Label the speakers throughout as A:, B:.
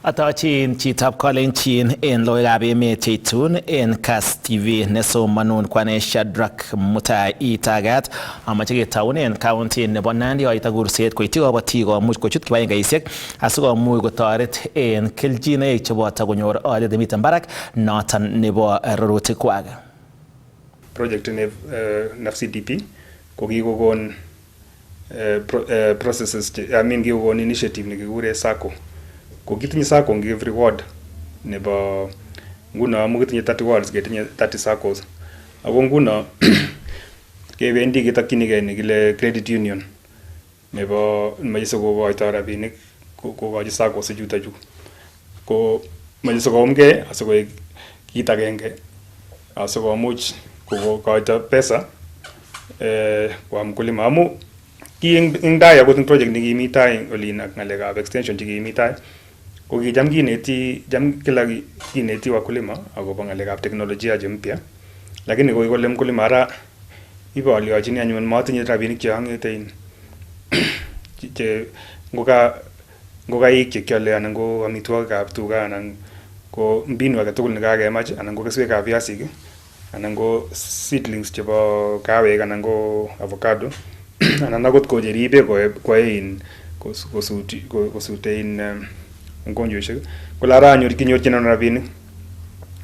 A: Atochin chitab kolenjin en logoiwekab emet cheitun en Kass TV nesomanun kwane Shadrack Mutai Itagat amache ketaunen county nebo Nandi yoito kurset koityi kabatik komuch kochut kibagengeisiek asikomuch kotoret en keljinoik cheboto konyor olyet nemiten barak noton nebo rurutikwak.
B: Project nef CDP ko kikokon processes kikokon initiative nekikure SACCO. Ko kitinye SACCO ngi every ward nebo nguno amu kitinye 30 wards ketinye 30 SACCOs. Ako nguno kebendi ketokyinigei nekile credit union nebo moche sikokoito rabinik kokochi SACCOs chuto chu. Ko moche sikoumgei asikoek kit agenge asikomuch kokoito pesa kwa mkulima amu ki ing dai akot ing project nekimi tai olin ak ngalekab extension chekimi tai ko kicham kila kineti wakulima akobo ngalekab teknolojia che mpya, lakini koi kole mkulima ara ibolyochini anyun matinye rabinik che angete che ngokaik che kyole anan ko amitwogikab tuga anan ko mbinu age tugul nekakemach anan ko keswekab viasik anan ko seedlings chebo kawek anan ko avocado anan akot ko cheribe koe kosute mgonjweshek ko lara anyor kinyorchin rabinik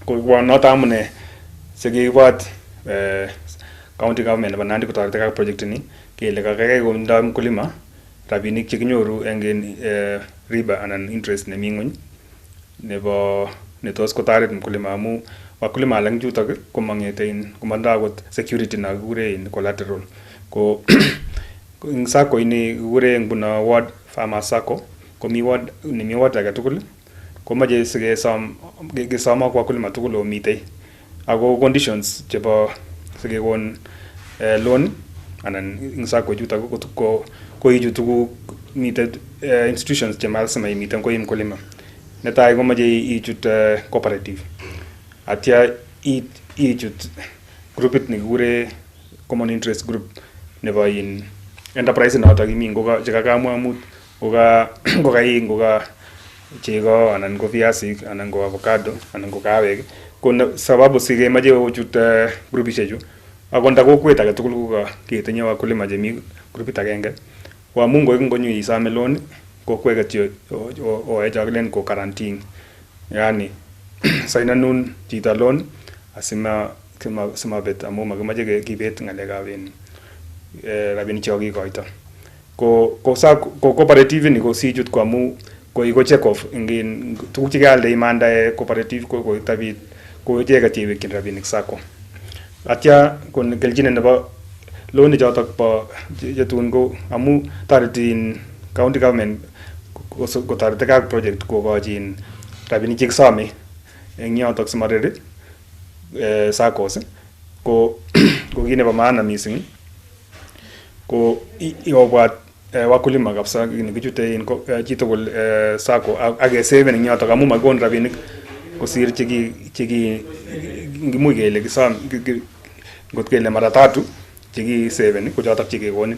B: ko noto amune sikibot county government nebo Nandi kotoreti ak project ni kele kakaikai kondo mkulima rabinik chekinyoru eng riba anan interest nemi ng'ony nebo netos kotoret mkulima amu wakulima alak chutok komandoi akot security na kikure collateral ko ing SACCO ini kikure ing buna ward farmer SACCO komi ward age tugul komache sikesom ak wakulima tugul omitei ako conditions chebo sikekon loan anan ing SACCO chutok ko ichu tuguk mitei institutions che lazima imiten koi mkulima. Netai komache ichut cooperative atya ichut groupit nekikure common interest group nebo enterprise notok imi chekakamwa mut ngokaik ngoka chego anan ko viasik anan ko avocado anan ko kawek ko sababu sikemache ochut grupishek chu ako nda kokwet age tugul ko ketinye wakulima chemi grupit agenge ko amu ngonyo isome loan kokwet kityo oechaklen ko guarantee yani sainanun chito loan asimabet amu makimache kibet ngalekab rabinik chekakikoito ko cooperative ni ko sichut ko amu ko check off ing tuguk chekealde imanda cooperative ko tabit ko icheket chewekyin rabinik SACCO atya kon keljine nebo loan chotok bo chetun ko amu toreti county government kotoreti ak project kokochin rabinik chekisome eng yotok simareri SACCOs ko kit nebo maana mising ko iobwat wakulima kabisa kichute chitugul SACCO ak keseven eng yotok amu makon rabinik kosir cheki ngimuch kele kisom ngot kele mara 3 chekiseven ko chotok chekekonin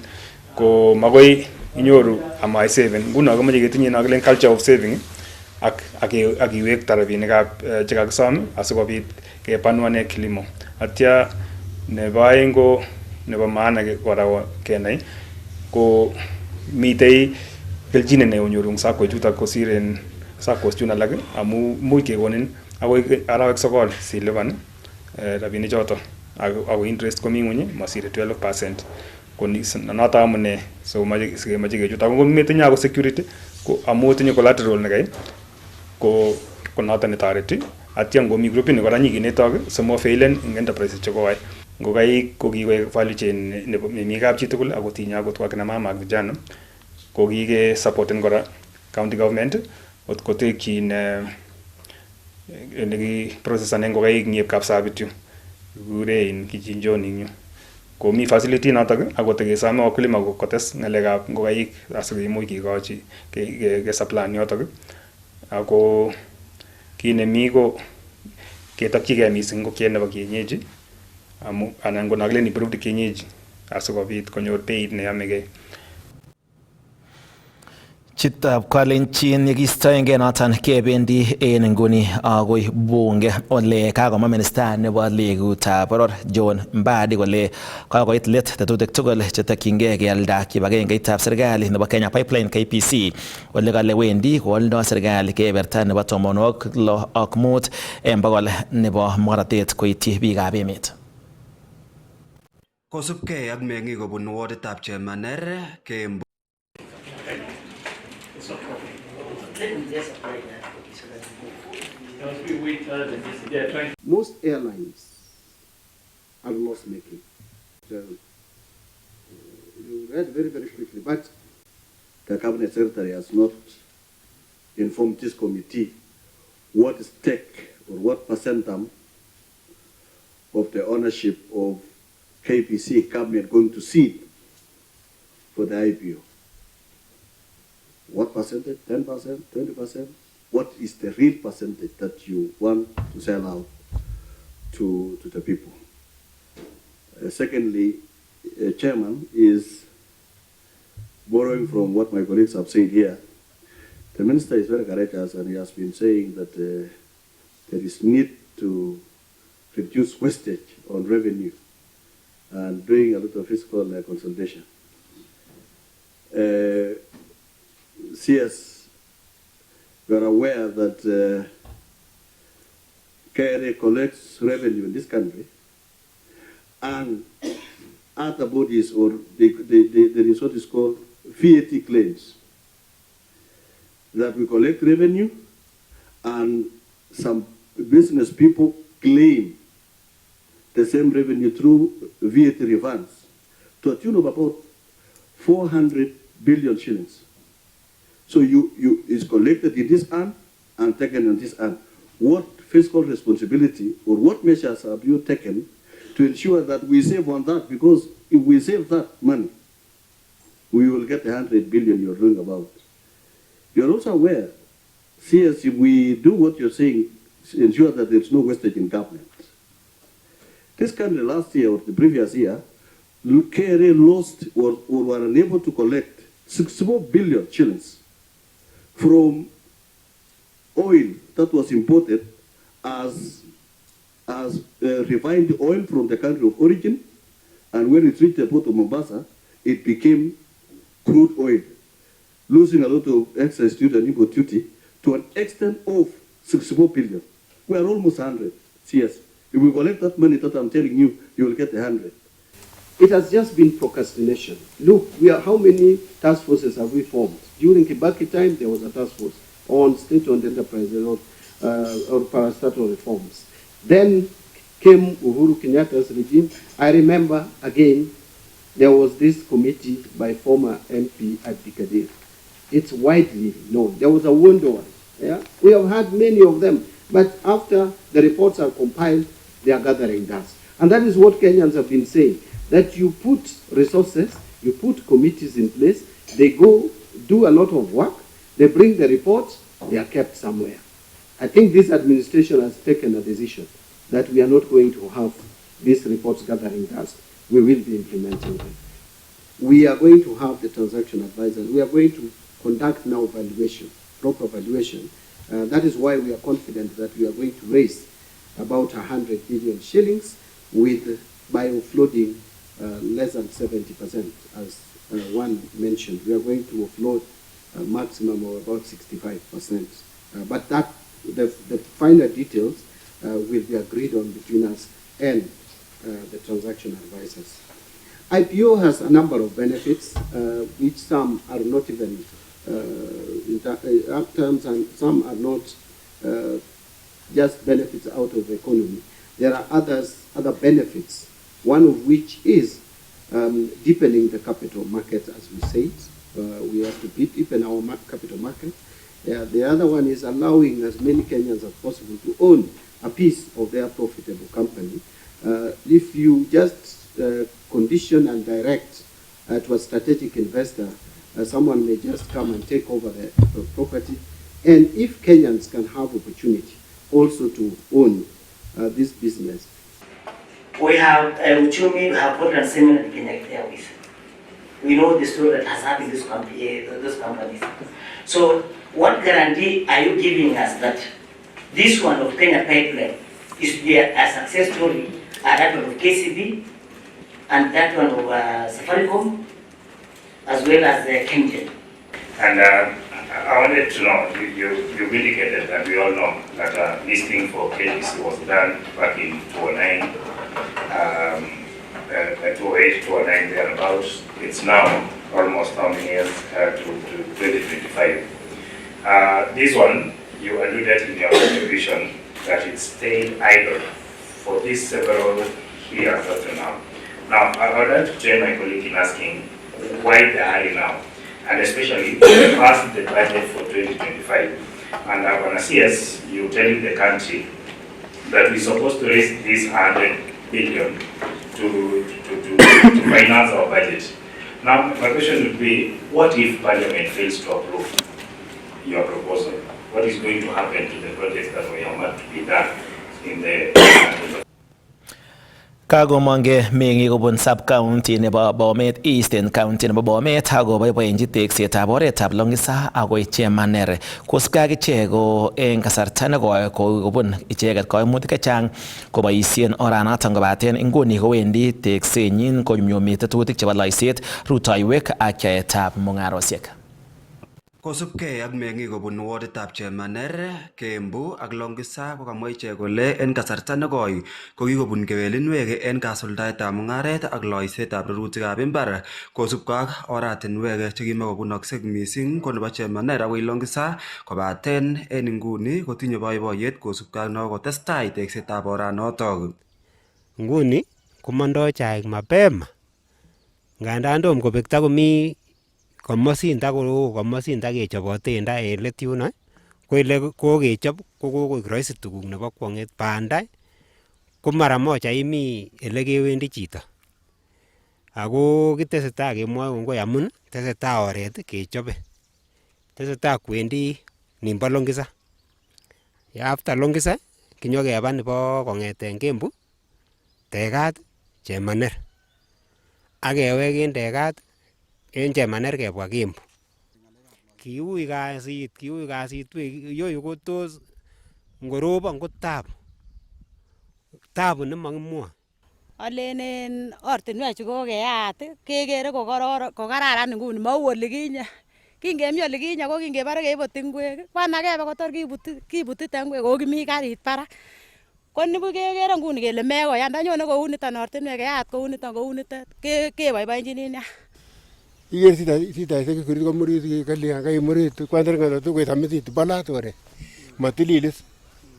B: ko makoi inyoru ama seven nguno komache ketinye nakile culture of saving ak iwekta rabinikab chekakisom asikobit kepanuane kilimo. Atya nebo aeng ko nebo maana kora kenai ko mitei keljine neonyoru SACCO chutok kosir en SACCOs chun alak amu much kekonin akoi arawek 9 silipan rabinik chotok ako interest komi ng'ony masire 12%. Ko noto amune sikemache kechut ako metinye ako security ko amu tinye collateral nekai ko noto netoreti atya ngomi grupini kora nyikinetok simo failen ing enterprise chekoai ngokaik ko kikoek value chain nemi kap chi tugul ako tinye akot wakina mama ak vijana ko kike supporten kora county government ot kotekyin neki processane ngokaik nyep kapsabit yu kikure kichinjoni yu ko mi facility notok ako tekesome wakulima kotes ngalekab ngokaik asikomuch kikochi ke supply yotok ako kit nemi ko ketokchigei mising ngokiet nebo kienyeji amu anan ko nakile improved kienyeji asikobit konyor beit neyamegei.
A: Chitab Kalenjin yekistoenge noton kebendi en nguni agoi bunge ole kagoma minista nebo legutab boror John Mbadi kole kakoit let tetutik tugul chetokyingei kealda kibagengeitab serikali nebo Kenya Pipeline KPC ole kale wendi koaldo serikali keberta nebo 65 en bogol nebo moratet koityi biikab emet.
C: Kosubkei ak meng'ik kobun woditab Chemaner Kembu.
D: Most airlines are loss making. You read very, very quickly, but the cabinet secretary has not informed this committee what stake or what percentage of the ownership of KPC cabinet going to cede for the IPO. What percentage? 10%, 20%? What is the real percentage that you want to sell out to the people? Secondly, Chairman is borrowing from what my colleagues have said here. The minister is very courageous and he has been saying that there is need to reduce wastage on revenue and doing a lot of fiscal consolidation. CS, we are aware that KRA collects revenue in this country, and other bodies, or there is what is called VAT claims, that we collect revenue and some business people claim the same revenue through VAT refunds to a tune of about 400 billion shillings. So is collected in this arm and taken in this arm. What fiscal responsibility or what measures have you taken to ensure that we save on that? Because if we save that money, we will get the 100 billion you're talking about. You're also aware, CS, if we do what you're saying, ensure that there's no wastage in government. This country last year or the previous year, KRA lost or were unable to collect 64 billion shillings from oil that was imported as refined oil from the country of origin, and when it reached the port of Mombasa, it became crude oil, losing a lot of excess duty and import duty to an extent of 64 billion. We are almost 100 CS. If we collect that money that I'm telling you, you will get the 100. It has just been procrastination. Look, how many task forces have we formed? During Kibaki time, there was a task force on state-owned enterprises or parastatal reforms. Then came Uhuru Kenyatta's regime. I remember, again, there was this committee by former MP Abdikadir. It's widely known. There was a Wonder one. Yeah? We have had many of them. But after the reports are compiled, they are gathering dust. And that is what Kenyans have been saying, that you put resources, you put committees in place, they go do a lot of work, they bring the reports, they are kept somewhere. I think this administration has taken a decision that we are not going to have these reports gathering dust. We will be implementing them. We are going to have the transaction advisors. We are going to conduct now valuation, proper valuation. That is why we are confident that we are going to raise about 100 billion shillings by offloading less than 70%, as one mentioned. We are going to offload a maximum of about 65%. But the finer details will be agreed on between us and the transaction advisors. IPO has a number of benefits, which some are not even in terms, and some are not just benefits out of the economy. There are other benefits, one of which is deepening the capital market, as we said. We have to deepen our capital market. The other one is allowing as many Kenyans as possible to own a piece of their profitable company. If you just condition and direct to a strategic investor, someone may just come and take over the property. And if Kenyans can have opportunity also to own this business.
E: We have Uchumi, we have put a seminar in Kenya Airways. We know the story that has happened in those companies. So what guarantee are you giving us that this one of Kenya Pipeline is to be a success story, and that one of KCB, and that one of Safaricom, as well as Kengen? And I wanted to know, you indicated that we all know that listing for KBC was done back in 2009, 2008, 2009, thereabouts. It's now almost how many years to 2025. This one, you alluded in your contribution that it stayed idle for these several years up to now. Now, I would like to join my colleague in asking why the hurry now, and especially past the budget for 2025. And I'm going to see us, you telling the country that we're supposed to raise this 100 billion to finance our budget. Now, my question would be, what if Parliament fails to approve your proposal? What is going to happen to the projects that were meant to be done in the
A: Kagomonge mengi kobun sub-county nebo Bomet, Eastern County nebo Bomet, ako boiboenchi teksetab oretab Longisa akoi Chemaner. Kosubkei ak ichek ko eng kasarta nekoi kobun icheket koimutik chechang koboisien oranoton kobaten inguni kowendi teksenyin konyumnyumi tetutik chebo loiset, rutoiwek ak yaetab mung'arosiek.
C: Kosubkei ak meng'ik kobun warditab Chemaner, Kembu ak Longisa kokamwa ichek kole en kasarta nekoi kokikobun kewelinwek en kasuldaetab mung'aret ak loisetab rurutikab imbar kosubkei ak oratinwek chekimakobunokse mising ko nebo Chemaner akoi Longisa, kobaten en inguni kotinye boiboiyet kosubkei ak nekokotestai teksetab oranotok.
F: Nguni komondoi chaik mapema ngandan tom kobek takomi komosin takechoboten nda en let yuno ko ele kokechop ko kokoik rahisi tuguk nebo kwong'et. Banda ko mara moja imi ele kewendi chito ako kitesetai kemwoe kongoi amun tesetai oret kechobe, tesetai kwendi nimbo Longisa. After Longisa kinyokeba nebo kong'eten Kembu Tegat Chemaner ak kewek en Tegat en Chemaner kebwa Kembu. Kiui kasit yoyu ko tos ngorobon ko tabu nemakimwoe.
G: Alenen ortinwek chu kokeyat kekere kokararan inguni mau olikinye. Kingemi olikinye ko kingebore keibut ingwek kwanakebe kotor kibutite ingwek ko kimi karit barak. Ko nibu kekere nguni kele mekoya ndanyone kouniton ortinwek keyat kounitet keboiboenjini nia.
H: Iker sitaisiek kurit ko murit kalian kai murit kwanter ngata tu koit amit balat ore matililis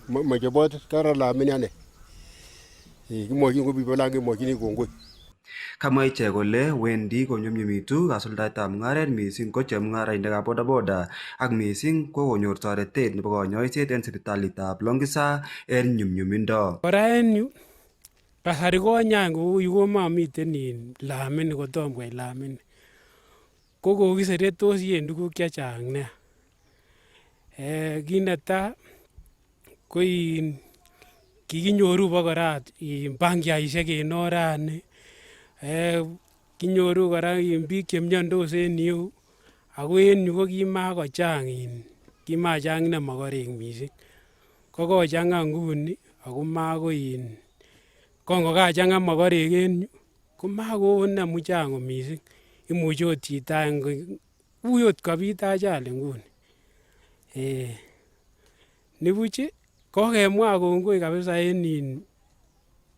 H: machobot karalamin ane kimwochi ko bibola kimwochini kongoi.
C: Kamwa ichek kole wendi konyumnyumitu kasuldaetab mung'aret mising ko chemung'arainikab bodaboda ak mising ko konyor toretet nebo konyoiset en sipitalitab Longisa en nyumnyumindo.
I: Kora en yu kasari konyan kou yu komamiten lamini kotom koit lamini ko kokiseretosi en tuguk chechang nea. Kit netai ko kikinyoru bakora bankiaisiek en orani, kinyoru kora biik chemiondos en yu ako en yu ko kimachang ine mokorek mising ko kochang'a nguni ako kongokachang'a mokorek en yu ko makou ine muchango mising. Imuche ot chito ui ot kabit ajali nguni. Nibuch kokemwa kongoi kabisa en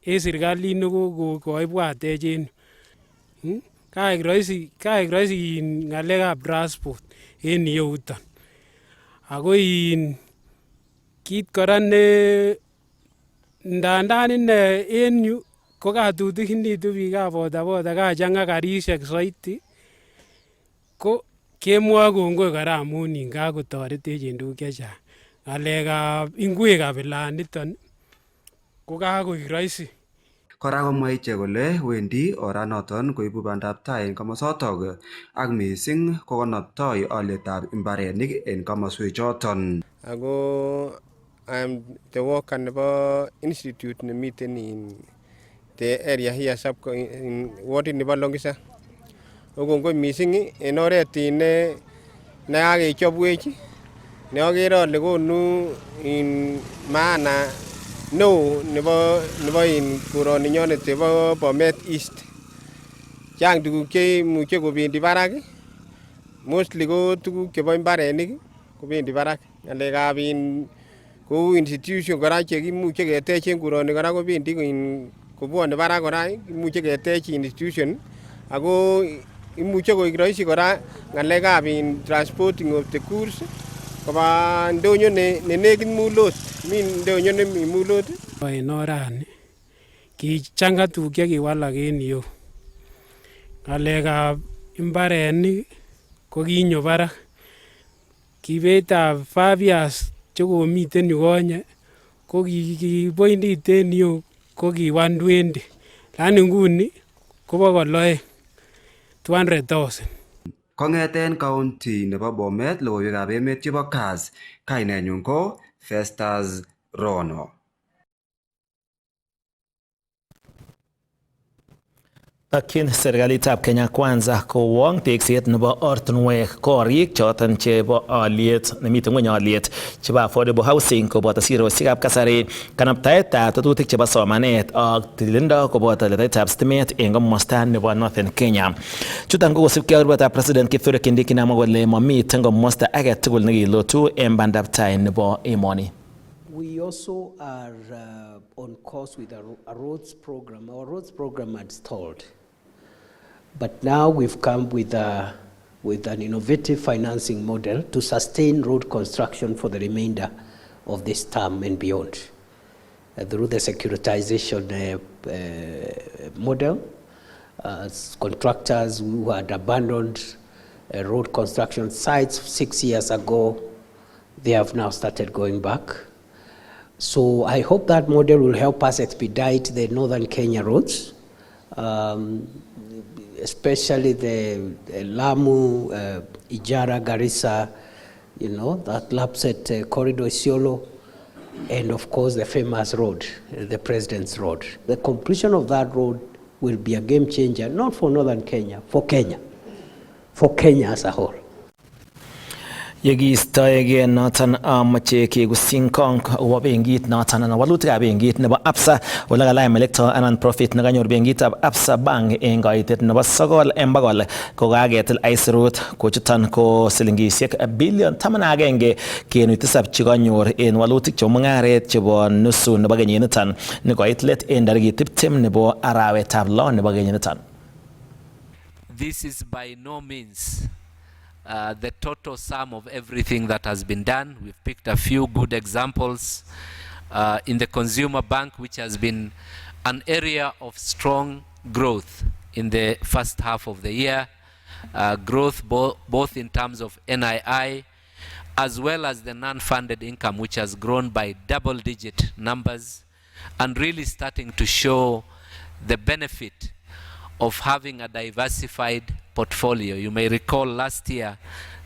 I: serikalit nekokoibwatech en yu. Kaek rahisi ng'alekab transport en iyeuton. Ako kit kora ne ndandan ine en yu ko katutikinitu biikab bodaboda kachang'a karisiek soiti ko kemwoe kongoi kora amun kakotoretech en tuguk chechang. Ng'alekab ingwek kabilaniton ko kakoik rahisi.
C: Kora komwa ichek kole wendi oranoton koibu bandab tai en komosotok ak mising kokonoptoi olietab imbarenik en komoswek choton.
H: Ako I am the worker nebo institute nemiten in the area here in ward nebo Longisa.
F: Okongoi mising en oret ne kakechobwech ne agere ale konu in maana neo nebo in koroninyonet nebo Bomet East. Chang tuguk che imuche kobendi barak, mostly ko tuguk chebo imbarenik kobendi barak. Ngalekab in kou institution kora chekimuche ketech en koroni kora kobendi kobwone barak kora, imuche ketech institution ako imuche koik rahisi kora ngalekab in transporting of the goods koba ndonyo ne nekit Mulot. Mi ndonyo nemi Mulot.
I: En orani kichanga tuguk chekiwalak en iyeu. Ngalekab imbarenik ko kinyo barak. Kibetab 5 years chekomiten yu konye ko kipoindit en yu ko ki 120. Lakini nguni ko 200,000.
C: Kong'eten county nebo Bomet, logoiwekab emet chebo Kass, kainenyun ko Festus Rono.
A: Takyin serikalitab Kenya Kwanza kowong tekset nebo ortinwek korik choton chebo aliet nemiten ngweny aliet chebo affordable housing koboto sirosiekab kasari, kanabtaetab tetutik chebo somanet ak tililindo koboto letaetab stimet en komosta nebo Northern Kenya. Chuton ko kosubkei ak rupetab President Kithure Kindiki namwa kole mamiten komosta age tugul nekilotu en bandaptai nebo emoni.
J: We also are on course with a roads program. Our roads program had stalled. But now we've come with an innovative financing model to sustain road construction for the remainder of this term and beyond. Through the securitization model, contractors who had abandoned road construction sites 6 years ago, they have now started going back. So I hope that model will help us expedite the Northern Kenya roads, especially the Lamu, Ijara, Garissa, that Lapset corridor, Isiolo, and of course the famous road, the President's Road. The completion of that road will be a game changer, not for Northern Kenya, for Kenya as a whole.
A: Yekiistoege noton amache kekusyin kong akobo benkit noton anan walutikab benkit nebo Absa ole kalany melekto anan profit nekanyor benkitab Absa Bank en kaitet nebo 9 en bogol ko kaketil aisurut kochuton ko silingisiek bilion 11.7 chekanyor en walutik chebo mungaret chebo nusu nebo kenyiniton nekoit let en tarikit 20 nebo arawetab 6 nebo kenyiniton.
K: This is by no means the total sum of everything that has been done. We've picked a few good examples in the consumer bank, which has been an area of strong growth in the first half of the year. Growth both in terms of NII as well as the non-funded income, which has grown by double-digit numbers and really starting to show the benefit of having a diversified portfolio. You may recall last year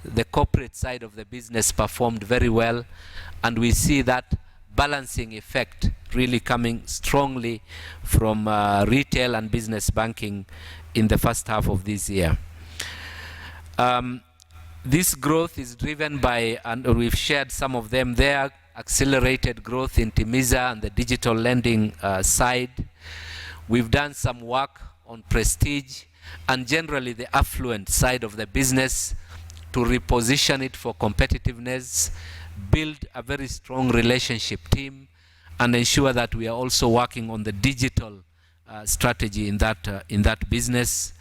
K: the corporate side of the business performed very well, and we see that balancing effect really coming strongly from retail and business banking in the first half of this year. This growth is driven by, and we've shared some of them there, accelerated growth in Timiza and the digital lending side. We've done some work on prestige and generally the affluent side of the business to reposition it for competitiveness, build a very strong relationship team, and ensure that we are also working on the digital strategy in that business.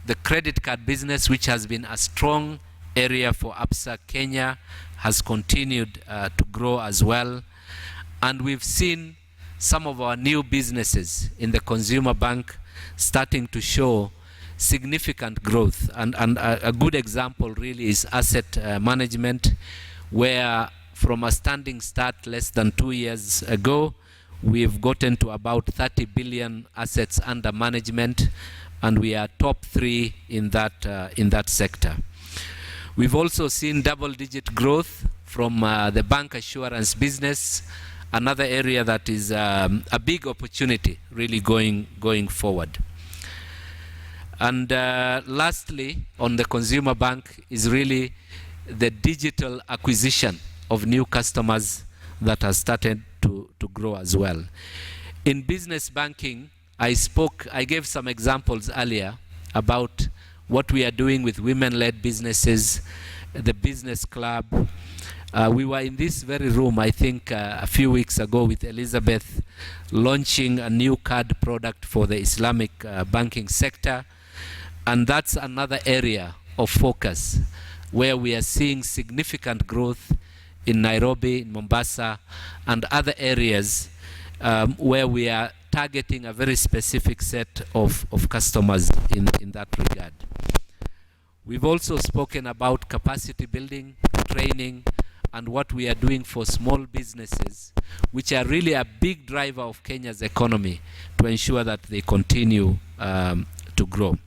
K: The credit card business, which has been a strong area for Absa Kenya, has continued to grow as well. And we've seen some of our new businesses in the consumer bank starting to show significant growth, and a good example really is asset management, where from a standing start less than 2 years ago we've gotten to about 30 billion assets under management, and we are top 3 in that sector. We've also seen double-digit growth from the bank assurance business, another area that is a big opportunity really going forward. And lastly, on the consumer bank is really the digital acquisition of new customers that has started to grow as well. In business banking, I gave some examples earlier about what we are doing with women-led businesses, the business club. We were in this very room, I think, a few weeks ago with Elizabeth, launching a new card product for the Islamic banking sector. And that's another area of focus where we are seeing significant growth in Nairobi, in Mombasa, and other areas where we are targeting a very specific set of customers in that regard. We've also spoken about capacity building, training, and what we are doing for small businesses, which are really a big driver of Kenya's economy to ensure that they continue to grow.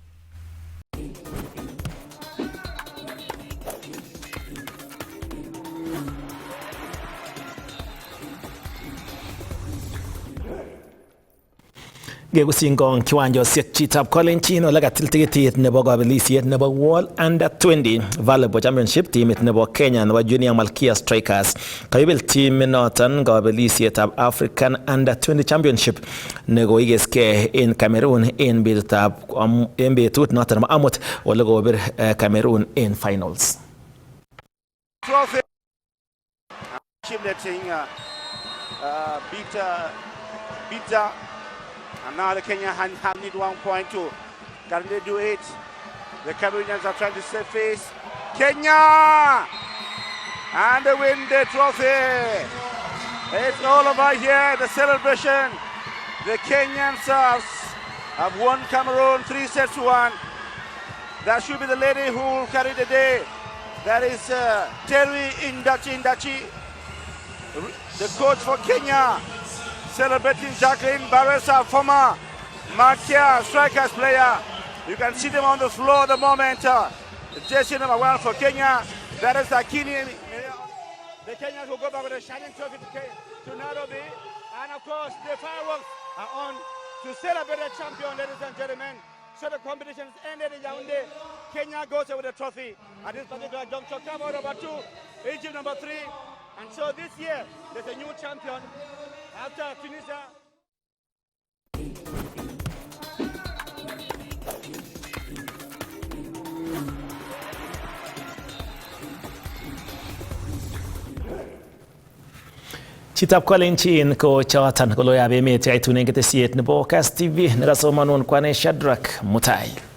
A: Gegusingong kiwanjosiek chitab Kolenjin ole katil tikitit nebo kabelisiet nebo World Under 20 Volleyball Championship timit nebo Kenya nebo Junior Malkia Strikers kaibel timinoton kabelisietab African Under 20 Championship nekoigeskei en Cameroon en betut noton nebo amut ole kobir Cameroon en finals.
L: Trophy. Beat and now the Kenya hand need 1 point too. Can they do it? The Cameroonians are trying to save face. Kenya! And they win the trophy. It's all over here, the celebration. The Kenyans have won Cameroon 3 sets to 1. That should be the lady who will carry the day. That is Terry Indachi, the coach for Kenya. Celebrating Jacqueline Baresa, former Malkia Strikers player. You can see them on the floor at the moment. Jersey number 1 for Kenya. That is Akini. The Kenyans will go back with a shining trophy to Nairobi. And of course, the fireworks are on to celebrate the champion, ladies and gentlemen. So the competition has ended in Yaoundé. Kenya goes away with the trophy. At this particular juncture, Cameroon number 2, Egypt number 3. And so this year, there's a new champion. After Tunisia.
A: Chitab Kolenjin ko choton koloyab emet yaitunen ketesiet nebo Kass TV nekasomanun kwane Shadrack Mutai.